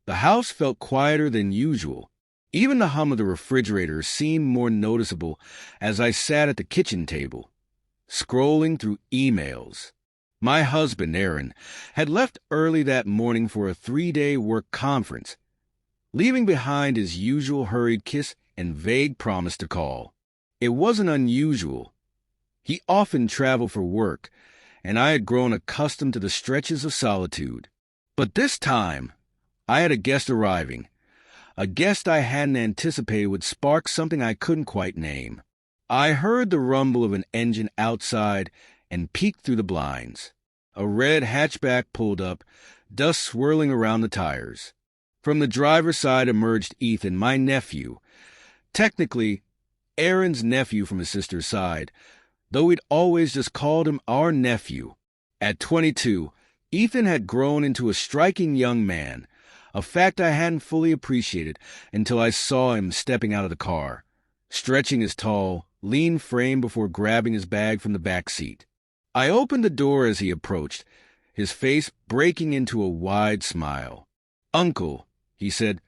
The house felt quieter than usual. Even the hum of the refrigerator seemed more noticeable as I sat at the kitchen table, scrolling through emails. My husband, Aaron, had left early that morning for a 3-day work conference, leaving behind his usual hurried kiss and vague promise to call. It wasn't unusual. He often traveled for work, and I had grown accustomed to the stretches of solitude. But this time, I had a guest arriving, a guest I hadn't anticipated would spark something I couldn't quite name. I heard the rumble of an engine outside and peeked through the blinds. A red hatchback pulled up, dust swirling around the tires. From the driver's side emerged Ethan, my nephew. Technically, Aaron's nephew from his sister's side, though we'd always just called him our nephew. At 22, Ethan had grown into a striking young man, a fact I hadn't fully appreciated until I saw him stepping out of the car, stretching his tall, lean frame before grabbing his bag from the back seat. I opened the door as he approached, his face breaking into a wide smile. "Uncle," he said,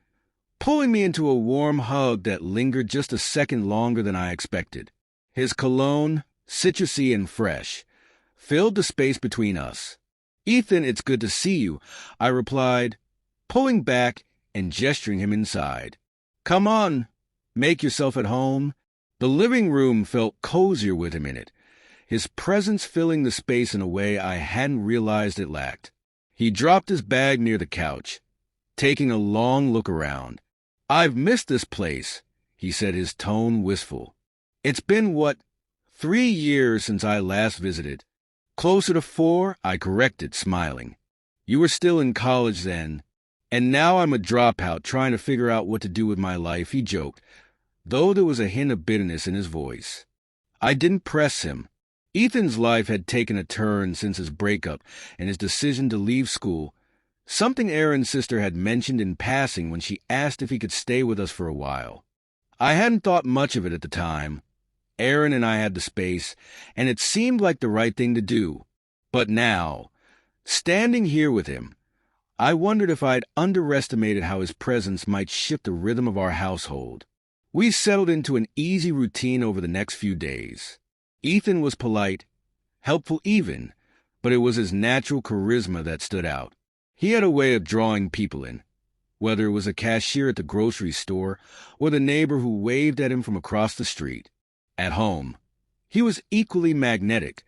pulling me into a warm hug that lingered just a second longer than I expected. His cologne, citrusy and fresh, filled the space between us. "Ethan, it's good to see you," I replied, pulling back and gesturing him inside. "Come on, make yourself at home." The living room felt cozier with him in it, his presence filling the space in a way I hadn't realized it lacked. He dropped his bag near the couch, taking a long look around. "I've missed this place," he said, his tone wistful. "It's been, 3 years since I last visited." "Closer to 4, I corrected, smiling. "You were still in college then, and now I'm a dropout trying to figure out what to do with my life," he joked, though there was a hint of bitterness in his voice. I didn't press him. Ethan's life had taken a turn since his breakup and his decision to leave school, something Aaron's sister had mentioned in passing when she asked if he could stay with us for a while. I hadn't thought much of it at the time. Aaron and I had the space, and it seemed like the right thing to do. But now, standing here with him, I wondered if I'd underestimated how his presence might shift the rhythm of our household. We settled into an easy routine over the next few days. Ethan was polite, helpful even, but it was his natural charisma that stood out. He had a way of drawing people in, whether it was a cashier at the grocery store or the neighbor who waved at him from across the street. At home, he was equally magnetic,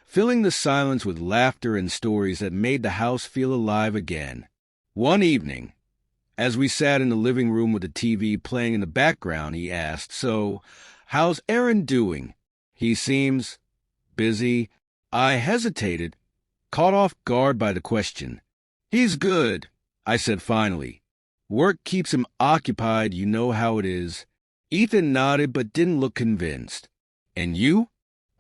filling the silence with laughter and stories that made the house feel alive again. One evening, as we sat in the living room with the TV playing in the background, he asked, "So, how's Aaron doing? He seems busy." I hesitated, caught off guard by the question. "He's good," I said finally. "Work keeps him occupied, you know how it is." Ethan nodded but didn't look convinced. "And you?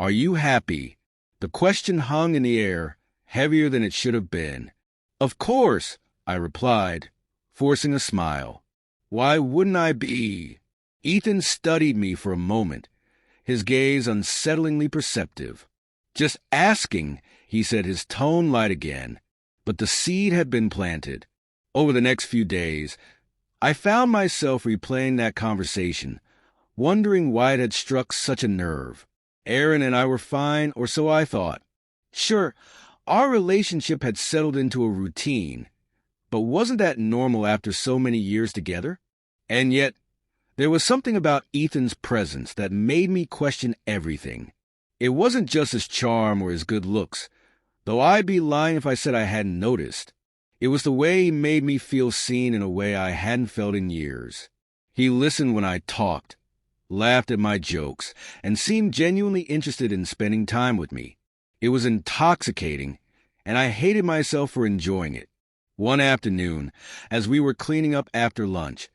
Are you happy?" The question hung in the air, heavier than it should have been. "Of course," I replied, forcing a smile. "Why wouldn't I be?" Ethan studied me for a moment, his gaze unsettlingly perceptive. "Just asking," he said, his tone light again. But the seed had been planted. Over the next few days, I found myself replaying that conversation, wondering why it had struck such a nerve. Aaron and I were fine, or so I thought. Sure, our relationship had settled into a routine, but wasn't that normal after so many years together? And yet, there was something about Ethan's presence that made me question everything. It wasn't just his charm or his good looks, though I'd be lying if I said I hadn't noticed. It was the way he made me feel seen in a way I hadn't felt in years. He listened when I talked, laughed at my jokes, and seemed genuinely interested in spending time with me. It was intoxicating, and I hated myself for enjoying it. One afternoon, as we were cleaning up after lunch,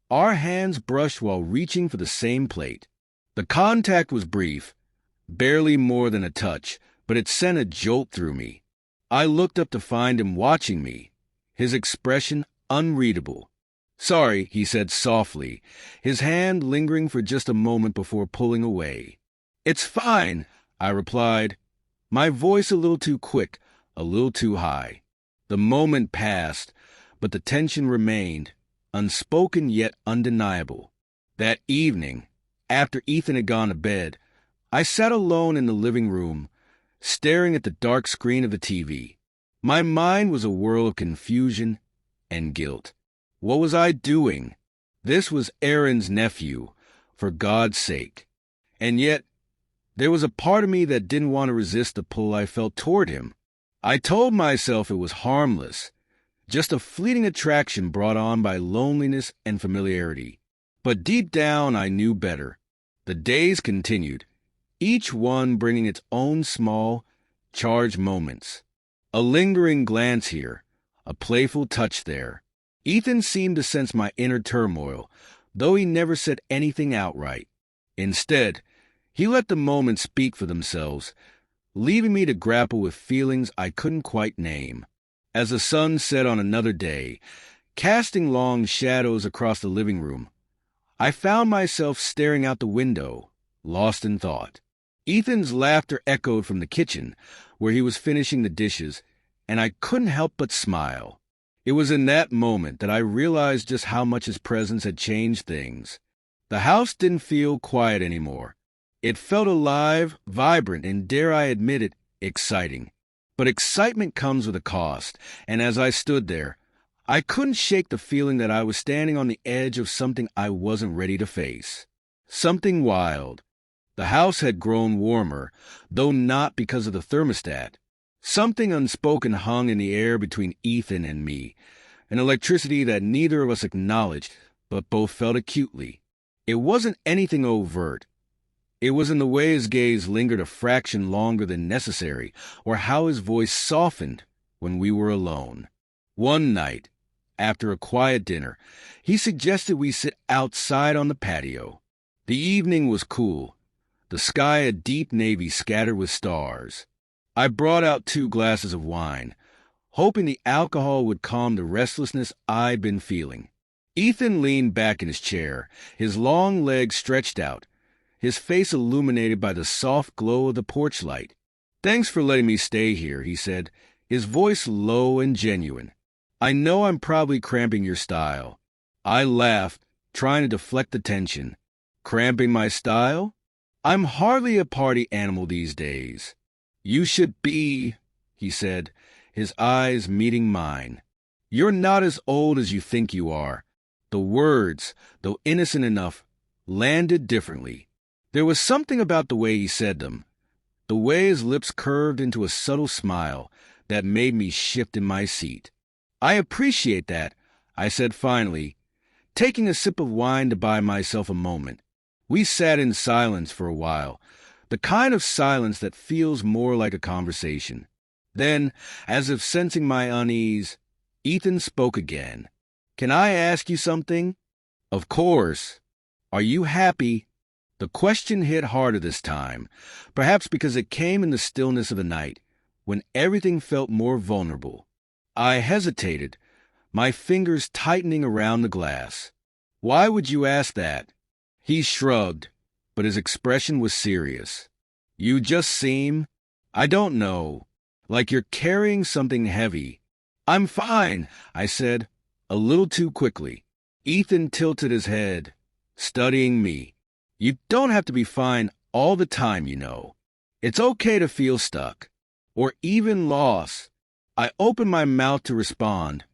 our hands brushed while reaching for the same plate. The contact was brief, barely more than a touch, but it sent a jolt through me. I looked up to find him watching me, his expression unreadable. "Sorry," he said softly, his hand lingering for just a moment before pulling away. "It's fine," I replied, my voice a little too quick, a little too high. The moment passed, but the tension remained, unspoken yet undeniable. That evening, after Ethan had gone to bed, I sat alone in the living room, staring at the dark screen of the TV. My mind was a whirl of confusion and guilt. What was I doing? This was Aaron's nephew, for God's sake. And yet, there was a part of me that didn't want to resist the pull I felt toward him. I told myself it was harmless, just a fleeting attraction brought on by loneliness and familiarity. But deep down, I knew better. The days continued, each one bringing its own small, charged moments. A lingering glance here, a playful touch there. Ethan seemed to sense my inner turmoil, though he never said anything outright. Instead, he let the moments speak for themselves, leaving me to grapple with feelings I couldn't quite name. As the sun set on another day, casting long shadows across the living room, I found myself staring out the window, lost in thought. Ethan's laughter echoed from the kitchen, where he was finishing the dishes, and I couldn't help but smile. It was in that moment that I realized just how much his presence had changed things. The house didn't feel quiet anymore. It felt alive, vibrant, and, dare I admit it, exciting. But excitement comes with a cost, and as I stood there, I couldn't shake the feeling that I was standing on the edge of something I wasn't ready to face. Something wild. The house had grown warmer, though not because of the thermostat. Something unspoken hung in the air between Ethan and me, an electricity that neither of us acknowledged, but both felt acutely. It wasn't anything overt. It was in the way his gaze lingered a fraction longer than necessary, or how his voice softened when we were alone. One night, after a quiet dinner, he suggested we sit outside on the patio. The evening was cool, the sky a deep navy scattered with stars. I brought out 2 glasses of wine, hoping the alcohol would calm the restlessness I'd been feeling. Ethan leaned back in his chair, his long legs stretched out, his face illuminated by the soft glow of the porch light. "Thanks for letting me stay here," he said, his voice low and genuine. "I know I'm probably cramping your style." I laughed, trying to deflect the tension. Cramping my style? I'm hardly a party animal these days. "You should be," he said, his eyes meeting mine. "You're not as old as you think you are." The words, though innocent enough, landed differently. There was something about the way he said them, the way his lips curved into a subtle smile, that made me shift in my seat. "I appreciate that," I said finally, taking a sip of wine to buy myself a moment. We sat in silence for a while, the kind of silence that feels more like a conversation. Then, as if sensing my unease, Ethan spoke again. "Can I ask you something?" "Of course." "Are you happy?" The question hit harder this time, perhaps because it came in the stillness of the night, when everything felt more vulnerable. I hesitated, my fingers tightening around the glass. "Why would you ask that?" He shrugged, but his expression was serious. "You just seem, I don't know, like you're carrying something heavy." "I'm fine," I said, a little too quickly. Ethan tilted his head, studying me. "You don't have to be fine all the time, you know. It's okay to feel stuck, or even lost." I opened my mouth to respond,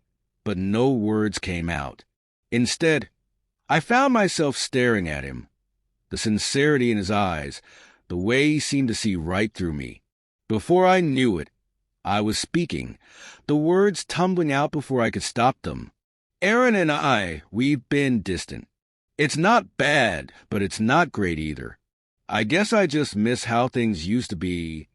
but no words came out. Instead, I found myself staring at him, the sincerity in his eyes, the way he seemed to see right through me. Before I knew it, I was speaking, the words tumbling out before I could stop them. "Aaron and we've been distant. It's not bad, but it's not great either. I guess I just miss how things used to be."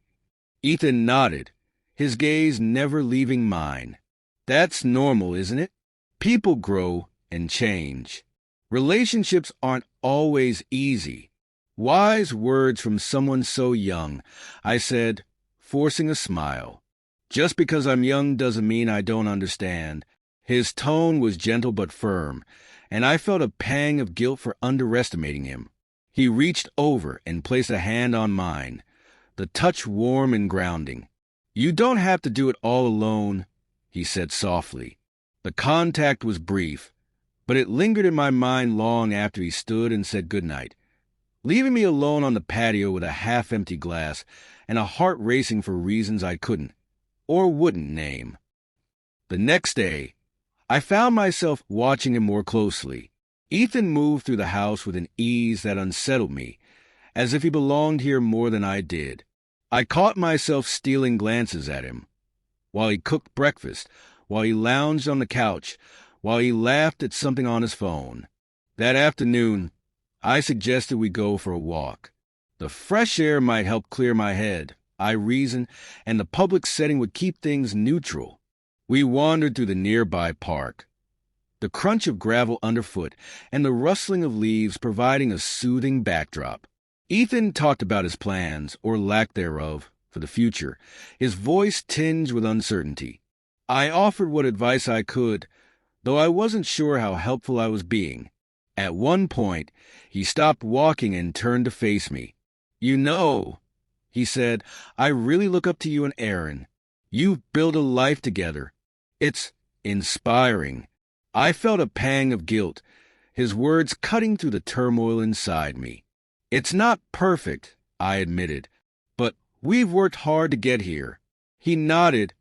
Ethan nodded, his gaze never leaving mine. "That's normal, isn't it? People grow and change. Relationships aren't always easy." "Wise words from someone so young," I said, forcing a smile. "Just because I'm young doesn't mean I don't understand." His tone was gentle but firm, and I felt a pang of guilt for underestimating him. He reached over and placed a hand on mine, the touch warm and grounding. "You don't have to do it all alone," he said softly. The contact was brief, but it lingered in my mind long after he stood and said goodnight, leaving me alone on the patio with a half-empty glass and a heart racing for reasons I couldn't or wouldn't name. The next day, I found myself watching him more closely. Ethan moved through the house with an ease that unsettled me, as if he belonged here more than I did. I caught myself stealing glances at him, while he cooked breakfast, while he lounged on the couch, while he laughed at something on his phone. That afternoon, I suggested we go for a walk. The fresh air might help clear my head, I reasoned, and the public setting would keep things neutral. We wandered through the nearby park, the crunch of gravel underfoot and the rustling of leaves providing a soothing backdrop. Ethan talked about his plans, or lack thereof, for the future, his voice tinged with uncertainty. I offered what advice I could, though I wasn't sure how helpful I was being. At one point, he stopped walking and turned to face me. "You know," he said, "I really look up to you and Aaron. You've built a life together. It's inspiring." I felt a pang of guilt, his words cutting through the turmoil inside me. "It's not perfect," I admitted, "but we've worked hard to get here." He nodded,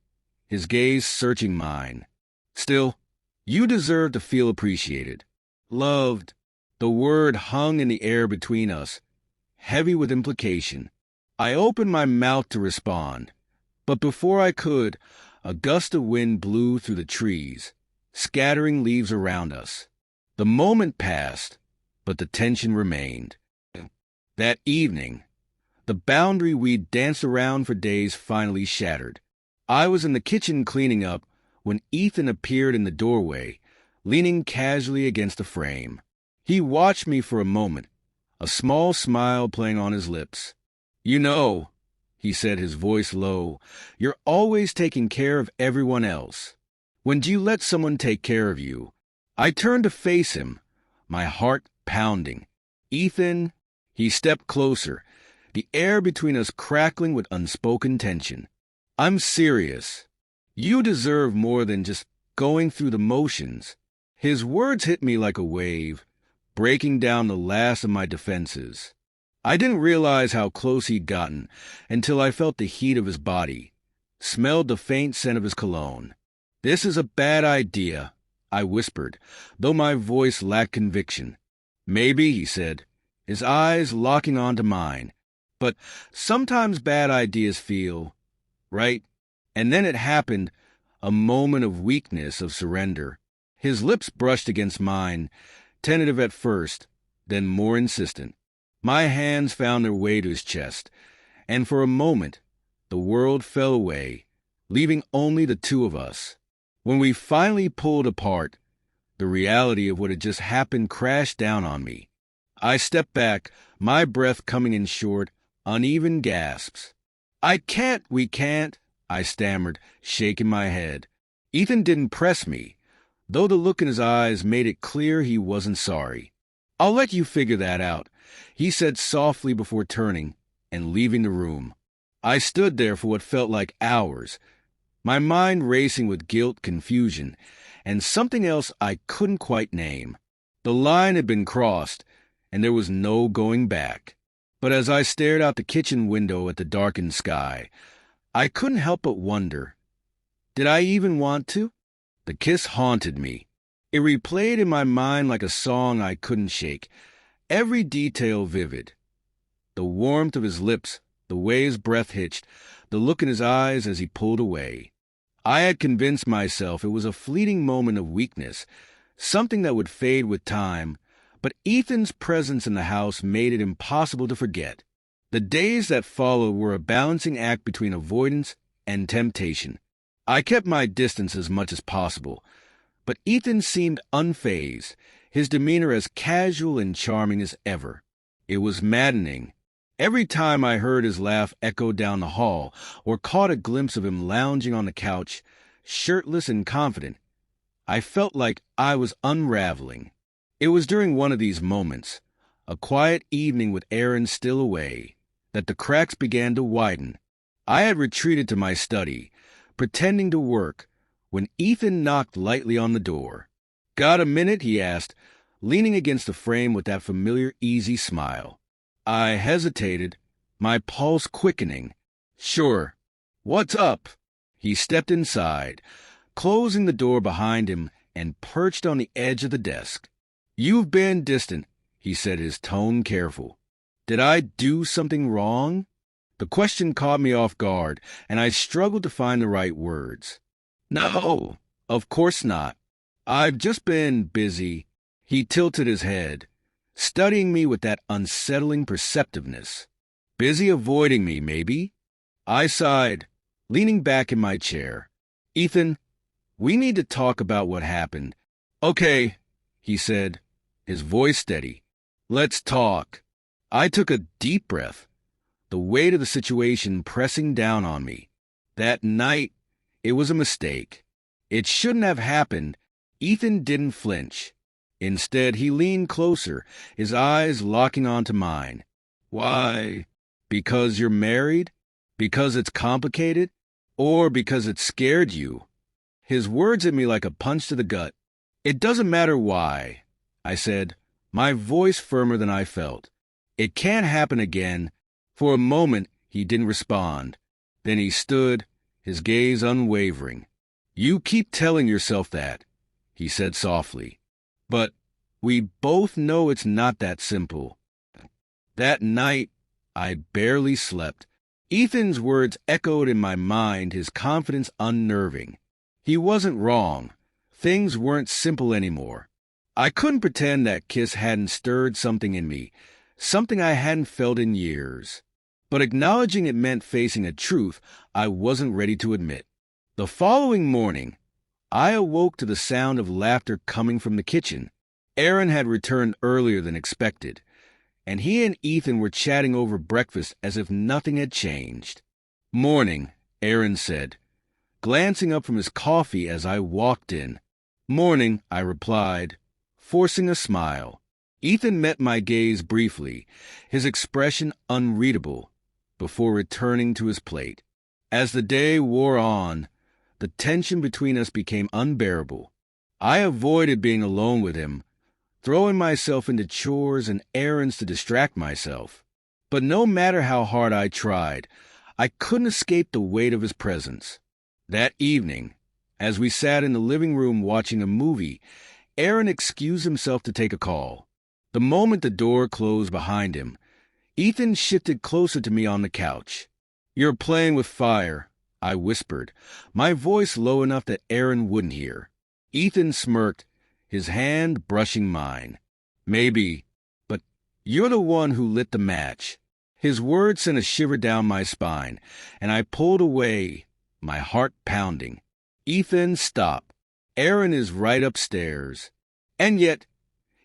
his gaze searching mine. "Still, you deserve to feel appreciated. Loved." The word hung in the air between us, heavy with implication. I opened my mouth to respond, but before I could, a gust of wind blew through the trees, scattering leaves around us. The moment passed, but the tension remained. That evening, the boundary we'd danced around for days finally shattered. I was in the kitchen cleaning up when Ethan appeared in the doorway, leaning casually against a frame. He watched me for a moment, a small smile playing on his lips. "You know," he said, his voice low, "you're always taking care of everyone else. When do you let someone take care of you?" I turned to face him, my heart pounding. "Ethan," he stepped closer, the air between us crackling with unspoken tension. "I'm serious. You deserve more than just going through the motions." His words hit me like a wave, breaking down the last of my defenses. I didn't realize how close he'd gotten until I felt the heat of his body, smelled the faint scent of his cologne. "This is a bad idea," I whispered, though my voice lacked conviction. "Maybe," he said, his eyes locking onto mine, "but sometimes bad ideas feel right." And then it happened, a moment of weakness, of surrender. His lips brushed against mine, tentative at first, then more insistent. My hands found their way to his chest, and for a moment, the world fell away, leaving only the two of us. When we finally pulled apart, the reality of what had just happened crashed down on me. I stepped back, my breath coming in short, uneven gasps. We can't," I stammered, shaking my head. Ethan didn't press me, though the look in his eyes made it clear he wasn't sorry. "I'll let you figure that out," he said softly before turning and leaving the room. I stood there for what felt like hours, my mind racing with guilt, confusion, and something else I couldn't quite name. The line had been crossed, and there was no going back. But as I stared out the kitchen window at the darkened sky, I couldn't help but wonder, did I even want to? The kiss haunted me. It replayed in my mind like a song I couldn't shake, every detail vivid. The warmth of his lips, the way his breath hitched, the look in his eyes as he pulled away. I had convinced myself it was a fleeting moment of weakness, something that would fade with time, but Ethan's presence in the house made it impossible to forget. The days that followed were a balancing act between avoidance and temptation. I kept my distance as much as possible, but Ethan seemed unfazed, his demeanor as casual and charming as ever. It was maddening. Every time I heard his laugh echo down the hall or caught a glimpse of him lounging on the couch, shirtless and confident, I felt like I was unraveling. It was during one of these moments, a quiet evening with Aaron still away, that the cracks began to widen. I had retreated to my study, pretending to work, when Ethan knocked lightly on the door. "Got a minute?" he asked, leaning against the frame with that familiar, easy smile. I hesitated, my pulse quickening. "Sure. What's up?" He stepped inside, closing the door behind him and perched on the edge of the desk. "You've been distant," he said, his tone careful. "Did I do something wrong?" The question caught me off guard, and I struggled to find the right words. "No, of course not. I've just been busy." He tilted his head, studying me with that unsettling perceptiveness. "Busy avoiding me, maybe?" I sighed, leaning back in my chair. "Ethan, we need to talk about what happened." "Okay," he said, his voice steady. "Let's talk." I took a deep breath, the weight of the situation pressing down on me. That night, it was a mistake. It shouldn't have happened. Ethan didn't flinch. Instead, he leaned closer, his eyes locking onto mine. "Why? Because you're married? Because it's complicated? Or because it scared you?" His words hit me like a punch to the gut. "It doesn't matter why," I said, my voice firmer than I felt. "It can't happen again." For a moment, he didn't respond. Then he stood, his gaze unwavering. "You keep telling yourself that," he said softly. "But we both know it's not that simple." That night, I barely slept. Ethan's words echoed in my mind, his confidence unnerving. He wasn't wrong. Things weren't simple anymore. I couldn't pretend that kiss hadn't stirred something in me, something I hadn't felt in years. But acknowledging it meant facing a truth I wasn't ready to admit. The following morning, I awoke to the sound of laughter coming from the kitchen. Aaron had returned earlier than expected, and he and Ethan were chatting over breakfast as if nothing had changed. "Morning," Aaron said, glancing up from his coffee as I walked in. "Morning," I replied, forcing a smile. Ethan met my gaze briefly, his expression unreadable, before returning to his plate. As the day wore on, the tension between us became unbearable. I avoided being alone with him, throwing myself into chores and errands to distract myself. But no matter how hard I tried, I couldn't escape the weight of his presence. That evening, as we sat in the living room watching a movie, Aaron excused himself to take a call. The moment the door closed behind him, Ethan shifted closer to me on the couch. "You're playing with fire," I whispered, my voice low enough that Aaron wouldn't hear. Ethan smirked, his hand brushing mine. "Maybe, but you're the one who lit the match." His words sent a shiver down my spine, and I pulled away, my heart pounding. "Ethan, stop. Aaron is right upstairs." "And yet,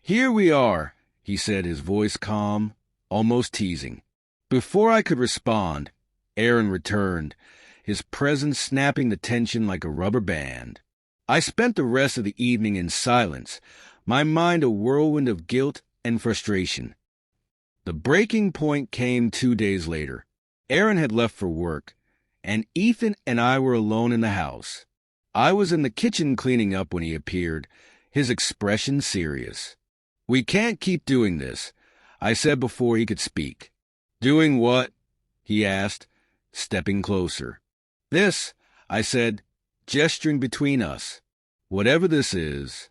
here we are," he said, his voice calm, almost teasing. Before I could respond, Aaron returned, his presence snapping the tension like a rubber band. I spent the rest of the evening in silence, my mind a whirlwind of guilt and frustration. The breaking point came 2 days later. Aaron had left for work, and Ethan and I were alone in the house. I was in the kitchen cleaning up when he appeared, his expression serious. "We can't keep doing this," I said before he could speak. "Doing what?" he asked, stepping closer. "This," I said, gesturing between us. "Whatever this is,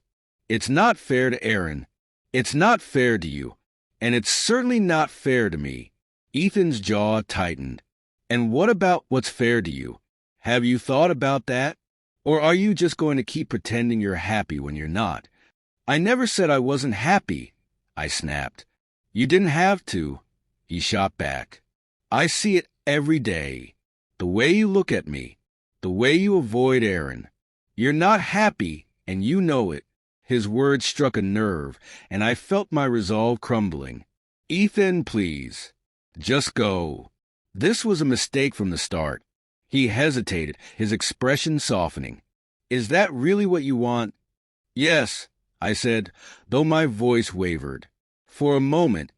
it's not fair to Aaron. It's not fair to you. And it's certainly not fair to me." Ethan's jaw tightened. "And what about what's fair to you? Have you thought about that? Or are you just going to keep pretending you're happy when you're not?" "I never said I wasn't happy," I snapped. "You didn't have to," he shot back. "I see it every day. The way you look at me, the way you avoid Aaron. You're not happy, and you know it." His words struck a nerve, and I felt my resolve crumbling. "Ethan, please. Just go." This was a mistake from the start. He hesitated, his expression softening. "Is that really what you want?" "Yes," I said, though my voice wavered. For a moment,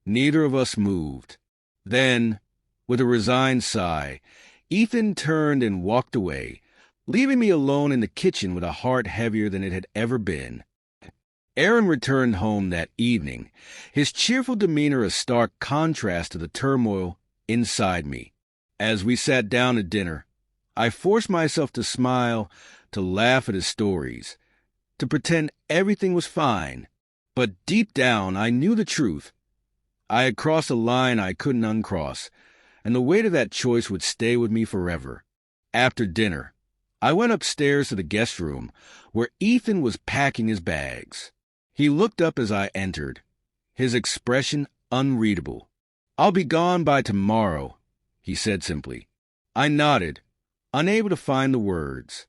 neither of us moved. Then, with a resigned sigh, Ethan turned and walked away, leaving me alone in the kitchen with a heart heavier than it had ever been. Aaron returned home that evening, his cheerful demeanor a stark contrast to the turmoil inside me. As we sat down to dinner, I forced myself to smile, to laugh at his stories, to pretend everything was fine. But deep down, I knew the truth. I had crossed a line I couldn't uncross, and the weight of that choice would stay with me forever. After dinner, I went upstairs to the guest room, where Ethan was packing his bags. He looked up as I entered, his expression unreadable. "I'll be gone by tomorrow," he said simply. I nodded, unable to find the words.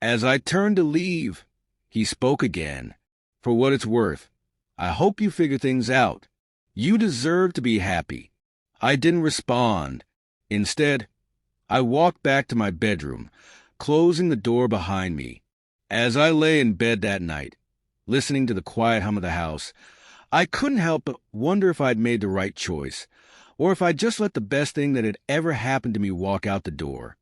As I turned to leave, he spoke again. "For what it's worth, I hope you figure things out. You deserve to be happy." I didn't respond. Instead, I walked back to my bedroom, closing the door behind me. As I lay in bed that night, listening to the quiet hum of the house, I couldn't help but wonder if I'd made the right choice, or if I'd just let the best thing that had ever happened to me walk out the door.